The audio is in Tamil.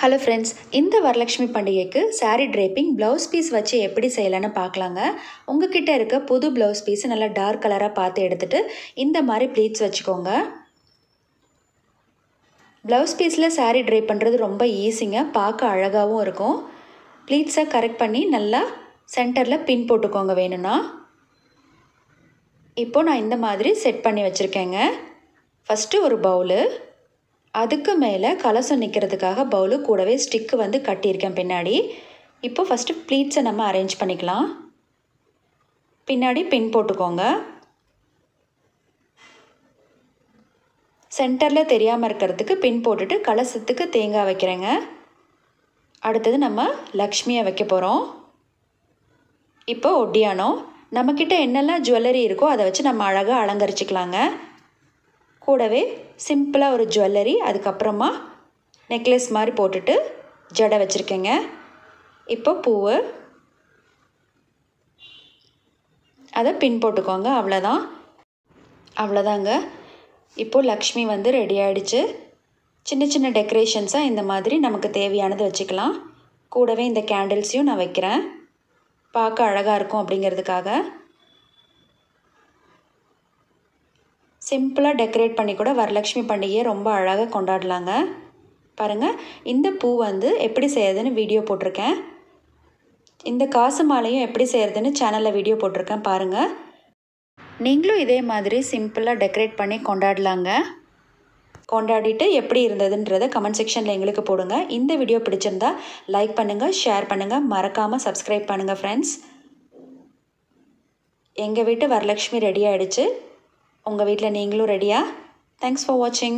ஹலோ ஃப்ரெண்ட்ஸ், இந்த வரலட்சுமி பண்டிகைக்கு சாரீ ட்ரேப்பிங் ப்ளவுஸ் பீஸ் வச்சு எப்படி செய்யலான்னு பார்க்கலாங்க. உங்ககிட்ட இருக்க புது ப்ளவுஸ் பீஸ் நல்லா டார்க் கலராக பார்த்து எடுத்துகிட்டு இந்த மாதிரி ப்ளீட்ஸ் வச்சுக்கோங்க. ப்ளவுஸ் பீஸில் சாரீ ட்ரேப் பண்ணுறது ரொம்ப ஈஸிங்க, பார்க்க அழகாகவும் இருக்கும். ப்ளீட்ஸை கரெக்ட் பண்ணி நல்லா சென்டரில் பின் போட்டுக்கோங்க வேணும்னா. இப்போது நான் இந்த மாதிரி செட் பண்ணி வச்சுருக்கேங்க. ஃபஸ்ட்டு ஒரு பவுலு, அதுக்கு மேலே கலசம் நிற்கிறதுக்காக பவுலு கூடவே ஸ்டிக்கு வந்து கட்டியிருக்கேன் பின்னாடி. இப்போ ஃபஸ்ட்டு ப்ளீட்ஸை நம்ம அரேஞ்ச் பண்ணிக்கலாம். பின்னாடி பின் போட்டுக்கோங்க. சென்டரில் தெரியாமல் இருக்கிறதுக்கு பின் போட்டுட்டு கலசத்துக்கு தேங்காய் வைக்கிறேங்க. அடுத்தது நம்ம லக்ஷ்மியை வைக்க போகிறோம். இப்போ ஒட்டியானம், நம்மக்கிட்ட என்னெல்லாம் ஜுவல்லரி இருக்கோ அதை வச்சு நம்ம அழகாக அலங்கரிச்சிக்கலாங்க. கூடவே சிம்பிளாக ஒரு ஜுவல்லரி, அதுக்கப்புறமா நெக்லஸ் மாதிரி போட்டுட்டு ஜடை வச்சுருக்கேங்க. இப்போ பூவு, அதை பின் போட்டுக்கோங்க. அவ்வளோதாங்க. இப்போது லக்ஷ்மி வந்து ரெடி ஆகிடுச்சு. சின்ன சின்ன டெக்கரேஷன்ஸாக இந்த மாதிரி நமக்கு தேவையானது வச்சுக்கலாம். கூடவே இந்த கேண்டில்ஸையும் நான் வைக்கிறேன், பார்க்க அழகாக இருக்கும் அப்படிங்கிறதுக்காக. சிம்பிளாக டெக்கரேட் பண்ணி கூட வரலட்சுமி பண்டிகையை ரொம்ப அழகாக கொண்டாடலாங்க. பாருங்கள், இந்த பூ வந்து எப்படி செய்யறதுன்னு வீடியோ போட்டிருக்கேன். இந்த காசு மாலையும் எப்படி செய்கிறதுன்னு சேனலில் வீடியோ போட்டிருக்கேன், பாருங்கள். நீங்களும் இதே மாதிரி சிம்பிளாக டெக்கரேட் பண்ணி கொண்டாடலாங்க. கொண்டாடிட்டு எப்படி இருந்ததுன்றதை கமெண்ட் செக்ஷனில் எங்களுக்கு போடுங்க. இந்த வீடியோ பிடிச்சிருந்தா லைக் பண்ணுங்கள், ஷேர் பண்ணுங்கள், மறக்காமல் சப்ஸ்கிரைப் பண்ணுங்கள் ஃப்ரெண்ட்ஸ். எங்கள் வீட்டு வரலட்சுமி ரெடி ஆகிடுச்சு. உங்கள் வீட்டில் நீங்களும் ரெடியா? தேங்க்ஸ் ஃபார் வாட்சிங்.